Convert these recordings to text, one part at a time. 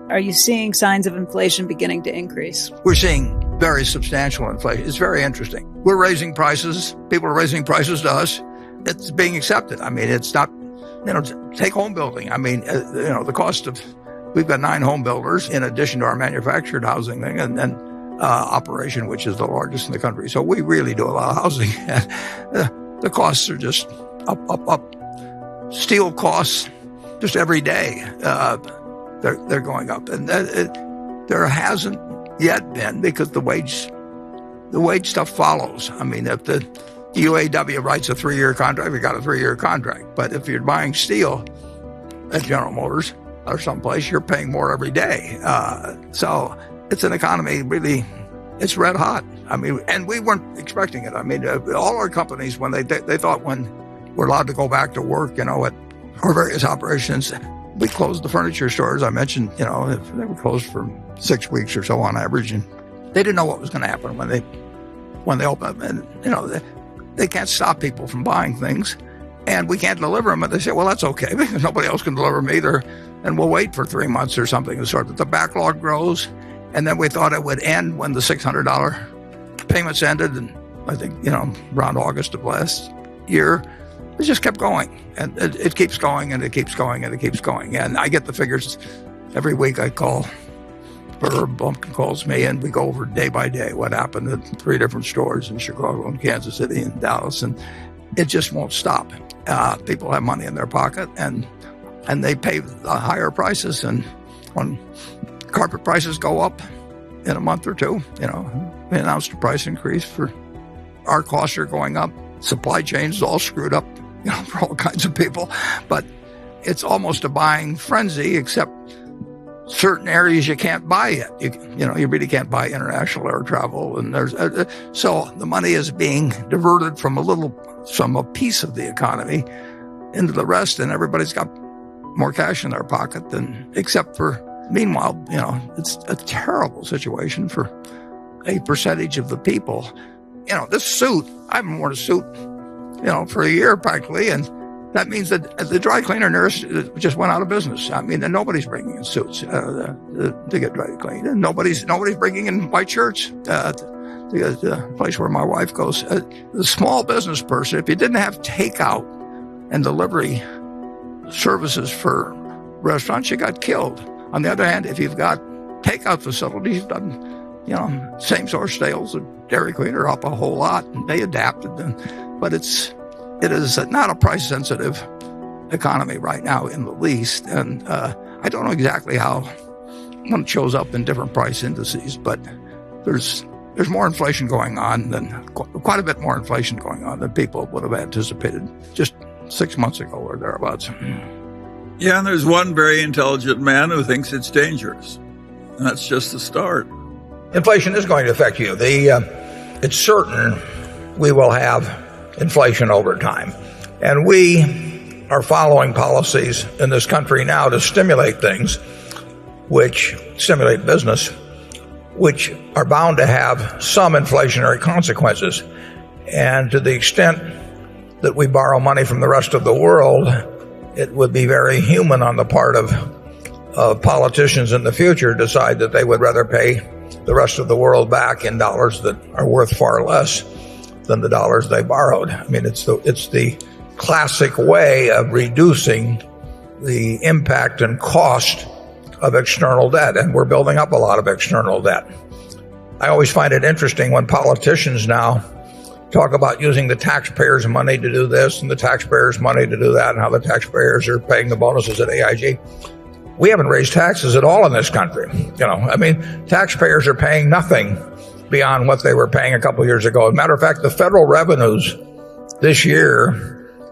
Are you seeing signs of inflation beginning to increase? We're seeing very substantial inflation. It's very interesting. We're raising prices. People are raising prices to us. It's being accepted. I mean, it's not, take home building. I mean, the cost of, we've got 9 home builders in addition to our manufactured housing thing and then operation, which is the largest in the country. So we really do a lot of housing. The costs are just up. Steel costs just every day. They're going up, and there hasn't yet been, because the wage stuff follows. I mean, if the UAW writes a 3-year contract, we got a 3-year contract. But if you're buying steel at General Motors or someplace, you're paying more every day. So it's an economy really, it's red hot. I mean, and we weren't expecting it. I mean, all our companies, when they thought when we're allowed to go back to work, at our various operations, we closed the furniture stores. I mentioned, they were closed for 6 weeks or so on average, and they didn't know what was going to happen when they opened. And they can't stop people from buying things, and we can't deliver them. And they say, well, that's okay, because nobody else can deliver them either, and we'll wait for 3 months or something. But the backlog grows, and then we thought it would end when the $600 payments ended, and I think around August of last year. It just kept going, and it keeps going, and it keeps going, and it keeps going. And I get the figures every week. I call, Herb Bumpkin calls me, and we go over day by day what happened at 3 different stores in Chicago and Kansas City and Dallas, and it just won't stop. People have money in their pocket, and they pay the higher prices. And when carpet prices go up in a month or two, we announced a price increase for our costs are going up. Supply chains all screwed up, for all kinds of people. But it's almost a buying frenzy, except certain areas you can't buy yet. You really can't buy international air travel, and so the money is being diverted from a piece of the economy into the rest, and everybody's got more cash in their pocket meanwhile, it's a terrible situation for a percentage of the people. This suit, I haven't worn a suit, for a year practically, and that means that the dry cleaner nurse just went out of business. I mean, and nobody's bringing in suits to get dry cleaned, and nobody's bringing in white shirts. The place where my wife goes, the small business person, if you didn't have takeout and delivery services for restaurants, you got killed. On the other hand, if you've got takeout facilities, same source sales of Dairy Queen are up a whole lot, and they adapted. But it is not a price-sensitive economy right now in the least. And I don't know exactly how one shows up in different price indices, but there's more inflation going on quite a bit more inflation going on than people would have anticipated just 6 months ago or thereabouts. Yeah, and there's one very intelligent man who thinks it's dangerous. And that's just the start. Inflation is going to affect you. It's certain we will have inflation over time. And we are following policies in this country now to stimulate things, which stimulate business, which are bound to have some inflationary consequences. And to the extent that we borrow money from the rest of the world, it would be very human on the part of politicians in the future decide that they would rather pay the rest of the world back in dollars that are worth far less than the dollars they borrowed. I mean, it's the classic way of reducing the impact and cost of external debt, and we're building up a lot of external debt. I always find it interesting when politicians now talk about using the taxpayers' money to do this and the taxpayers' money to do that, and how the taxpayers are paying the bonuses at AIG. We haven't raised taxes at all in this country. Taxpayers are paying nothing beyond what they were paying a couple of years ago. As a matter of fact, the federal revenues this year,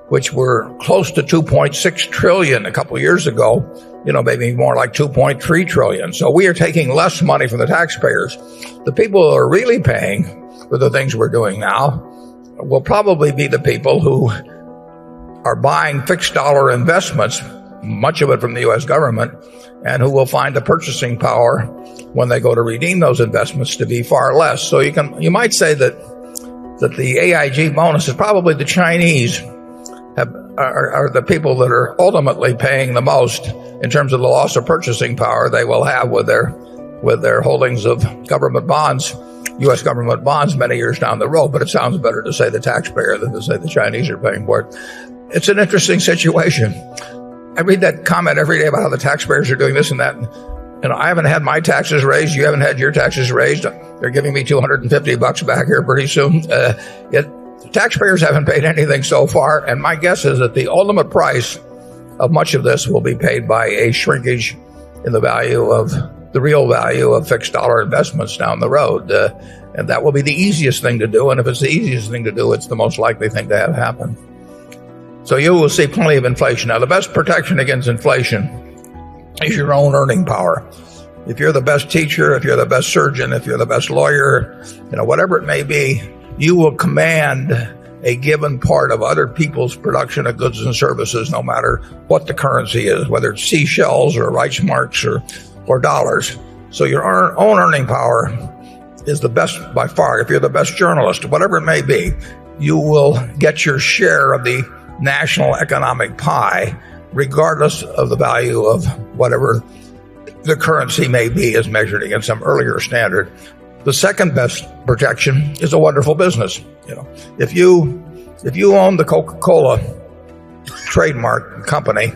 which were close to $2.6 trillion a couple of years ago, maybe more like $2.3 trillion. So we are taking less money from the taxpayers. The people who are really paying for the things we're doing now will probably be the people who are buying fixed dollar investments, much of it from the U.S. government, and who will find the purchasing power when they go to redeem those investments to be far less. So you might say that the AIG bonus is probably the Chinese have are the people that are ultimately paying the most in terms of the loss of purchasing power they will have with their holdings of government bonds, U.S. government bonds many years down the road. But it sounds better to say the taxpayer than to say the Chinese are paying for it. It's an interesting situation. I read that comment every day about how the taxpayers are doing this and that. I haven't had my taxes raised. You haven't had your taxes raised. They're giving me $250 back here pretty soon. Taxpayers haven't paid anything so far, and my guess is that the ultimate price of much of this will be paid by a shrinkage in the real value of fixed dollar investments down the road. And that will be the easiest thing to do. And if it's the easiest thing to do, it's the most likely thing to have happen. So you will see plenty of inflation. Now, the best protection against inflation is your own earning power. If you're the best teacher, if you're the best surgeon, if you're the best lawyer, whatever it may be, you will command a given part of other people's production of goods and services, no matter what the currency is, whether it's seashells or Reichsmarks or dollars. So your own earning power is the best by far. If you're the best journalist, whatever it may be, you will get your share of the national economic pie, regardless of the value of whatever the currency may be as measured against some earlier standard. The second best protection is a wonderful business. If you own the Coca-Cola trademark company,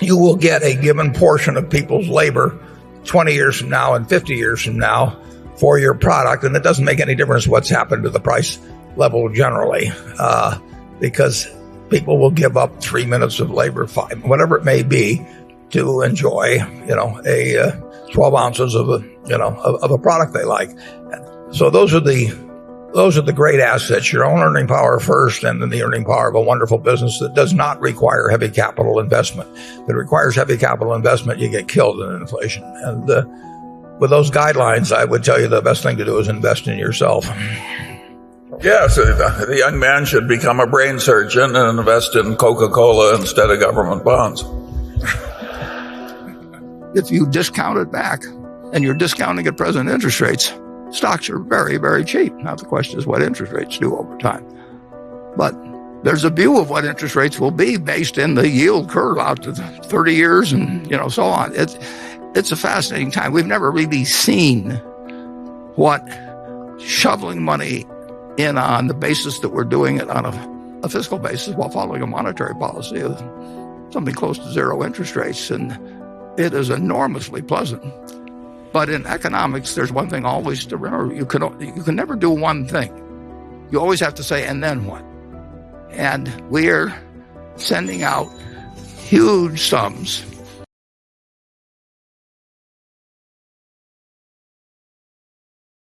you will get a given portion of people's labor 20 years from now and 50 years from now for your product, and it doesn't make any difference what's happened to the price level generally, because people will give up 3 minutes of labor, 5, whatever it may be, to enjoy, 12 ounces of a product they like. So those are the great assets, your own earning power first, and then the earning power of a wonderful business that does not require heavy capital investment. If it requires heavy capital investment, you get killed in inflation. And with those guidelines, I would tell you the best thing to do is invest in yourself. Yes, the young man should become a brain surgeon and invest in Coca-Cola instead of government bonds. If you discount it back, and you're discounting at present interest rates, stocks are very, very cheap. Now the question is what interest rates do over time. But there's a view of what interest rates will be based in the yield curve out to 30 years and so on. It's a fascinating time. We've never really seen what shoveling money in on the basis that we're doing it on a fiscal basis while following a monetary policy of something close to zero interest rates. And it is enormously pleasant. But in economics, there's one thing always to remember. You can never do one thing. You always have to say, and then what? And we're sending out huge sums